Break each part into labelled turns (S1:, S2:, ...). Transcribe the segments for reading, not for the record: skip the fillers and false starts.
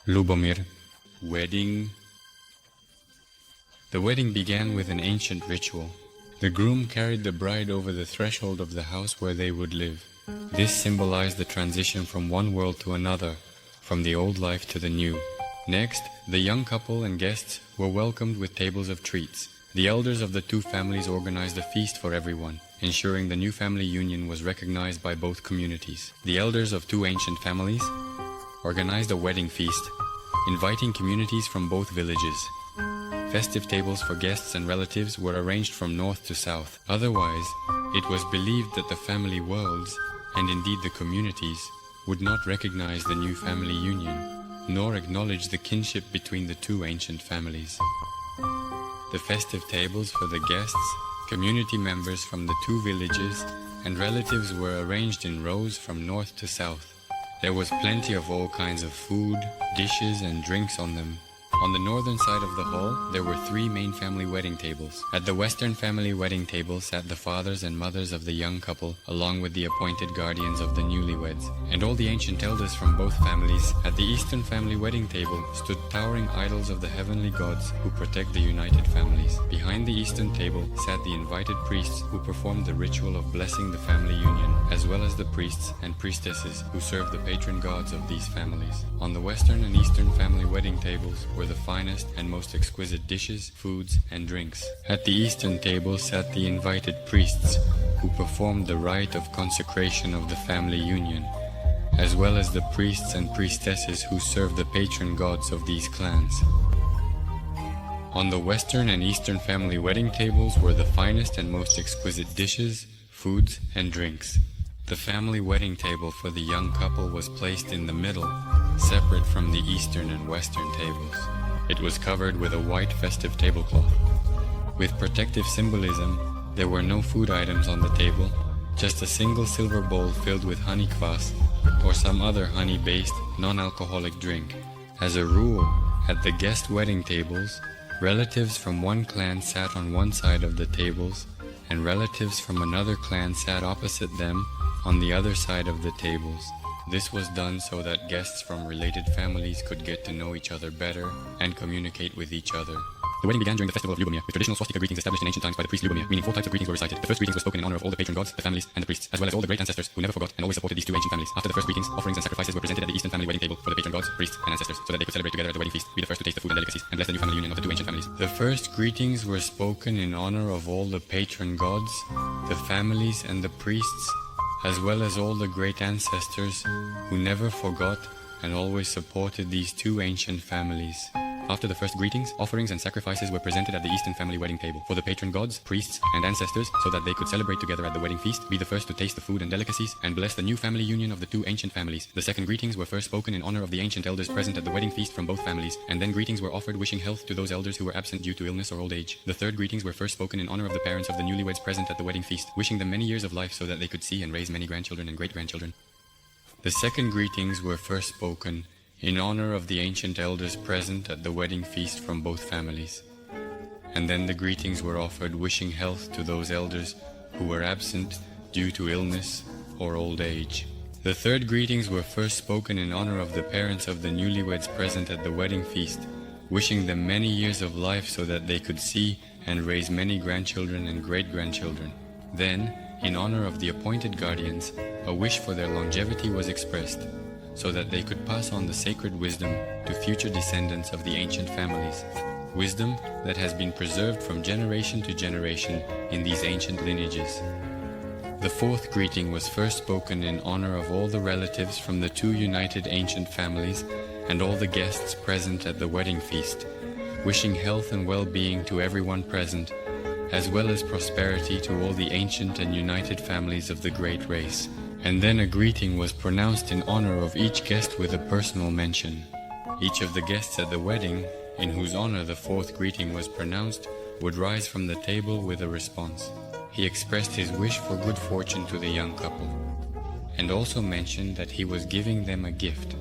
S1: Lubomir. Wedding. The wedding began with an ancient ritual. The groom carried the bride over the threshold of the house where they would live. This symbolized the transition from one world to another, from the old life to the new. Next, the young couple and guests were welcomed with tables of treats. The elders of the two families organized a feast for everyone, ensuring the new family union was recognized by both communities. The elders of two ancient families organized a wedding feast, inviting communities from both villages. Festive tables for guests and relatives were arranged from north to south. Otherwise, it was believed that the family worlds, and indeed the communities, would not recognize the new family union, nor acknowledge the kinship between the two ancient families. The festive tables for the guests, community members from the two villages, and relatives were arranged in rows from north to south. There was plenty of all kinds of food, dishes, and drinks on them. On the northern side of the hall, there were three main family wedding tables. At the western family wedding table sat the fathers and mothers of the young couple, along with the appointed guardians of the newlyweds. And all the ancient elders from both families. At the eastern family wedding table stood towering idols of the heavenly gods who protect the united families. Behind the eastern table sat the invited priests who performed the ritual of blessing the family union, as well as the priests and priestesses who served the patron gods of these families. On the western and eastern family wedding tables were the finest and most exquisite dishes, foods, and drinks. At the eastern table sat the invited priests, who performed the rite of consecration of the family union, as well as the priests and priestesses who served the patron gods of these clans. On the western and eastern family wedding tables were the finest and most exquisite dishes, foods, and drinks. The family wedding table for the young couple was placed in the middle, separate from the eastern and western tables. It was covered with a white festive tablecloth. With protective symbolism, there were no food items on the table, just a single silver bowl filled with honey kvass or some other honey-based, non-alcoholic drink. As a rule, at the guest wedding tables, relatives from one clan sat on one side of the tables, and relatives from another clan sat opposite them on the other side of the tables. This was done so that guests from related families could get to know each other better and communicate with each other. The wedding began during the festival of Lubomir, with traditional swastika greetings established in ancient times by the priest Lubomir, meaning 4 types of greetings were recited. The first greetings were spoken in honor of all the patron gods, the families, and the priests, as well as all the great ancestors who never forgot and always supported these two ancient families. After the first greetings, offerings and sacrifices were presented at the eastern family wedding table for the patron gods, priests, and ancestors, so that they could celebrate together at the wedding feast, be the first to taste the food and delicacies, and bless the new family union of the two ancient families. The first greetings were spoken in honor of all the patron gods, the families, and the priests, as well as all the great ancestors who never forgot and always supported these two ancient families. After the first greetings, offerings and sacrifices were presented at the eastern family wedding table for the patron gods, priests, and ancestors, so that they could celebrate together at the wedding feast, be the first to taste the food and delicacies, and bless the new family union of the two ancient families. The second greetings were first spoken in honor of the ancient elders present at the wedding feast from both families, and then greetings were offered wishing health to those elders who were absent due to illness or old age. The third greetings were first spoken in honor of the parents of the newlyweds present at the wedding feast, wishing them many years of life so that they could see and raise many grandchildren and great-grandchildren. The second greetings were first spoken in honor of the ancient elders present at the wedding feast from both families. And then the greetings were offered wishing health to those elders who were absent due to illness or old age. The third greetings were first spoken in honor of the parents of the newlyweds present at the wedding feast, wishing them many years of life so that they could see and raise many grandchildren and great-grandchildren. Then, in honor of the appointed guardians, a wish for their longevity was expressed, so that they could pass on the sacred wisdom to future descendants of the ancient families, wisdom that has been preserved from generation to generation in these ancient lineages. The fourth greeting was first spoken in honor of all the relatives from the two united ancient families and all the guests present at the wedding feast, wishing health and well-being to everyone present, as well as prosperity to all the ancient and united families of the great race. And then a greeting was pronounced in honor of each guest with a personal mention. Each of the guests at the wedding, in whose honor the fourth greeting was pronounced, would rise from the table with a response. He expressed his wish for good fortune to the young couple, and also mentioned that he was giving them a gift.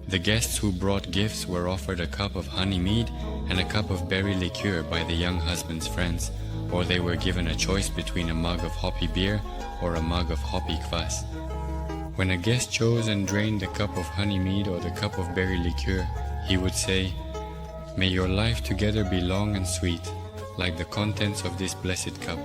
S1: The guests who brought gifts were offered a cup of honey mead and a cup of berry liqueur by the young husband's friends, or they were given a choice between a mug of hoppy beer or a mug of hoppy kvass. When a guest chose and drained the cup of honey mead or the cup of berry liqueur, He would say, "May your life together be long and sweet, like the contents of this blessed cup."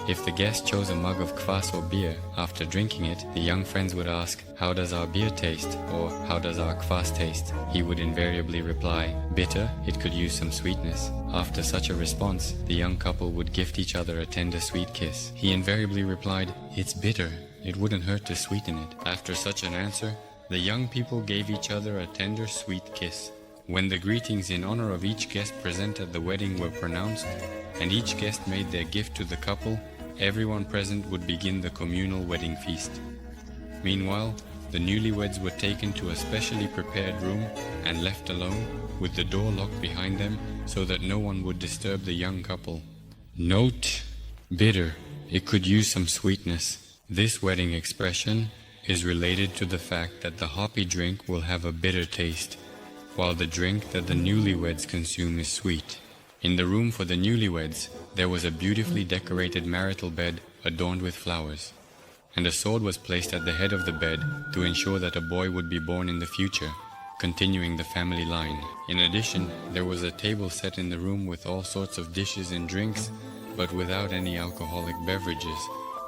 S1: If the guest chose a mug of kvass or beer, after drinking it, the young friends would ask, "How does our beer taste?" or "How does our kvass taste?" He would invariably reply, "Bitter, it could use some sweetness." After such a response, the young couple would gift each other a tender sweet kiss. He invariably replied, "It's bitter, it wouldn't hurt to sweeten it." After such an answer, the young people gave each other a tender sweet kiss. When the greetings in honor of each guest present at the wedding were pronounced, and each guest made their gift to the couple, everyone present would begin the communal wedding feast. Meanwhile, the newlyweds were taken to a specially prepared room and left alone, with the door locked behind them so that no one would disturb the young couple. Note, bitter, it could use some sweetness. This wedding expression is related to the fact that the hoppy drink will have a bitter taste, while the drink that the newlyweds consume is sweet. In the room for the newlyweds, there was a beautifully decorated marital bed adorned with flowers, and a sword was placed at the head of the bed to ensure that a boy would be born in the future, continuing the family line. In addition, there was a table set in the room with all sorts of dishes and drinks, but without any alcoholic beverages.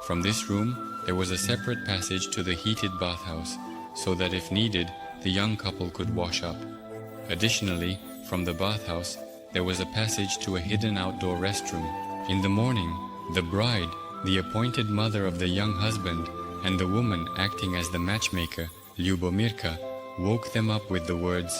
S1: From this room, there was a separate passage to the heated bathhouse, so that if needed, the young couple could wash up. Additionally, from the bathhouse, there was a passage to a hidden outdoor restroom. In the morning, the bride, the appointed mother of the young husband, and the woman acting as the matchmaker, Lubomirka, woke them up with the words,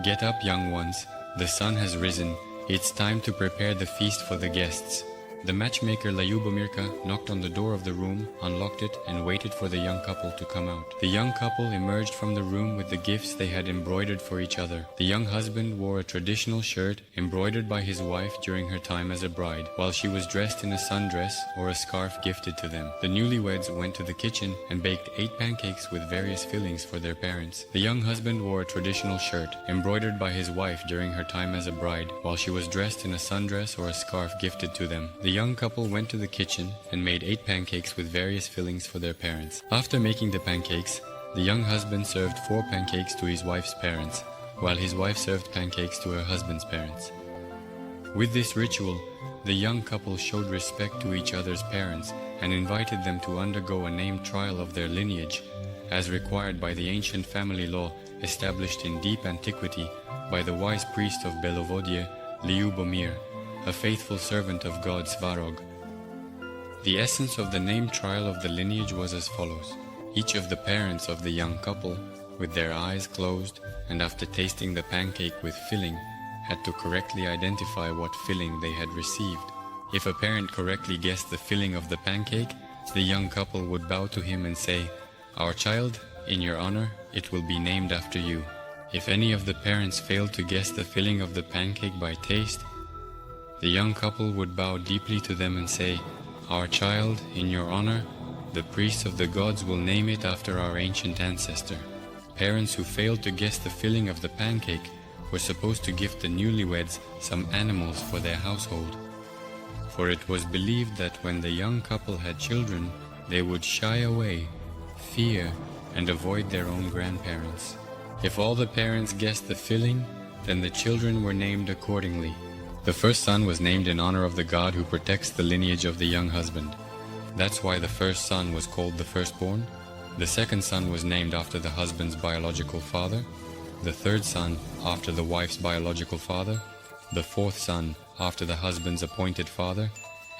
S1: "Get up, young ones, the sun has risen, it's time to prepare the feast for the guests." The matchmaker Lubomirka knocked on the door of the room, unlocked it, and waited for the young couple to come out. The young couple emerged from the room with the gifts they had embroidered for each other. The young husband wore a traditional shirt embroidered by his wife during her time as a bride, while she was dressed in a sundress or a scarf gifted to them. The newlyweds went to the kitchen and baked 8 pancakes with various fillings for their parents. The young husband wore a traditional shirt embroidered by his wife during her time as a bride, while she was dressed in a sundress or a scarf gifted to them. The young couple went to the kitchen and made 8 pancakes with various fillings for their parents. After making the pancakes, the young husband served 4 pancakes to his wife's parents, while his wife served pancakes to her husband's parents. With this ritual, the young couple showed respect to each other's parents and invited them to undergo a name trial of their lineage, as required by the ancient family law established in deep antiquity by the wise priest of Belovodje, Lubomir, a faithful servant of God Svarog. The essence of the name trial of the lineage was as follows. Each of the parents of the young couple, with their eyes closed and after tasting the pancake with filling, had to correctly identify what filling they had received. If a parent correctly guessed the filling of the pancake, the young couple would bow to him and say, "Our child, in your honor, it will be named after you." If any of the parents failed to guess the filling of the pancake by taste, the young couple would bow deeply to them and say, "Our child, in your honor, the priests of the gods will name it after our ancient ancestor." Parents who failed to guess the filling of the pancake were supposed to gift the newlyweds some animals for their household, for it was believed that when the young couple had children, they would shy away, fear, and avoid their own grandparents. If all the parents guessed the filling, then the children were named accordingly. The first son was named in honor of the god who protects the lineage of the young husband. That's why the first son was called the firstborn. The second son was named after the husband's biological father, the third son after the wife's biological father, the fourth son after the husband's appointed father,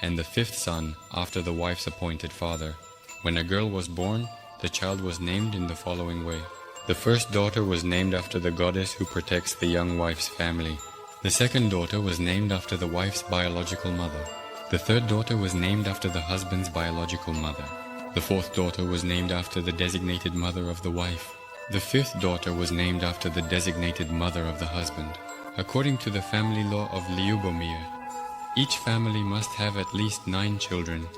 S1: and the fifth son after the wife's appointed father. When a girl was born, the child was named in the following way. The first daughter was named after the goddess who protects the young wife's family. The second daughter was named after the wife's biological mother. The third daughter was named after the husband's biological mother. The fourth daughter was named after the designated mother of the wife. The fifth daughter was named after the designated mother of the husband. According to the family law of Lubomir, each family must have at least 9 children,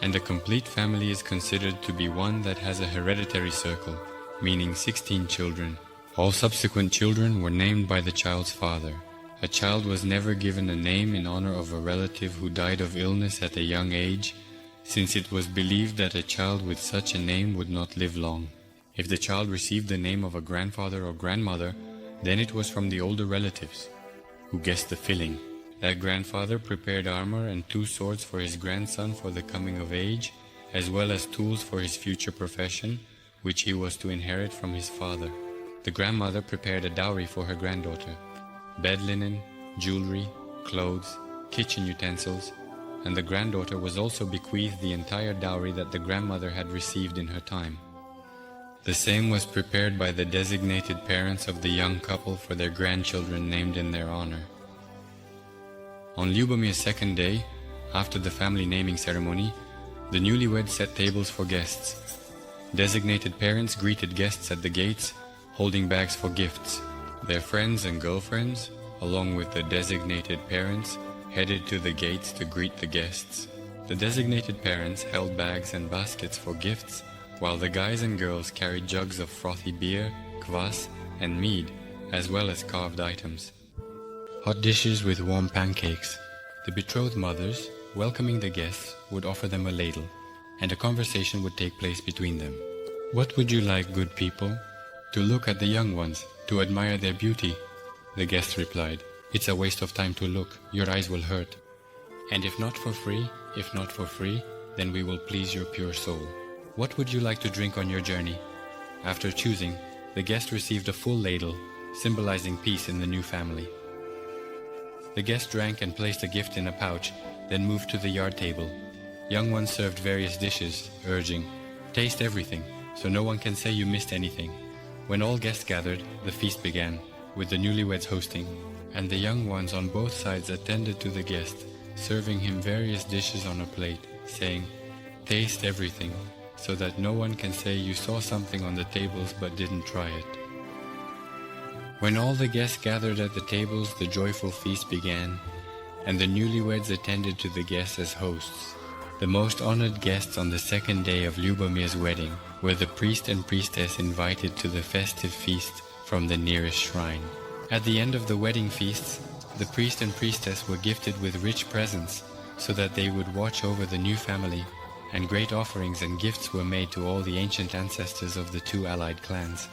S1: and a complete family is considered to be one that has a hereditary circle, meaning 16 children. All subsequent children were named by the child's father. A child was never given a name in honor of a relative who died of illness at a young age, since it was believed that a child with such a name would not live long. If the child received the name of a grandfather or grandmother, Then it was from the older relatives, who guessed the filling. That grandfather prepared armor and 2 swords for his grandson for the coming of age, as well as tools for his future profession, which he was to inherit from his father. The grandmother prepared a dowry for her granddaughter: bed linen, jewelry, clothes, kitchen utensils, and the granddaughter was also bequeathed the entire dowry that the grandmother had received in her time. The same was prepared by the designated parents of the young couple for their grandchildren named in their honor. On Lubomir's second day, after the family naming ceremony, the newlyweds set tables for guests. Designated parents greeted guests at the gates, holding bags for gifts. Their friends and girlfriends, along with the designated parents, headed to the gates to greet the guests. The designated parents held bags and baskets for gifts, while the guys and girls carried jugs of frothy beer, kvass, and mead, as well as carved items. Hot dishes with warm pancakes. The betrothed mothers, welcoming the guests, would offer them a ladle, and a conversation would take place between them. "What would you like, good people?" "To look at the young ones, to admire their beauty." The guests replied, "It's a waste of time to look, your eyes will hurt. And if not for free, then we will please your pure soul." "What would you like to drink on your journey?" After choosing, the guest received a full ladle, symbolizing peace in the new family. The guest drank and placed a gift in a pouch, then moved to the yard table. Young ones served various dishes, urging, "Taste everything, so no one can say you missed anything." When all guests gathered, the feast began, with the newlyweds hosting, and the young ones on both sides attended to the guest, serving him various dishes on a plate, saying, "Taste everything, so that no one can say you saw something on the tables but didn't try it." When all the guests gathered at the tables, the joyful feast began, and the newlyweds attended to the guests as hosts. The most honored guests on the second day of Lubomir's wedding were the priest and priestess invited to the festive feast from the nearest shrine. At the end of the wedding feasts, the priest and priestess were gifted with rich presents so that they would watch over the new family, and great offerings and gifts were made to all the ancient ancestors of the 2 allied clans.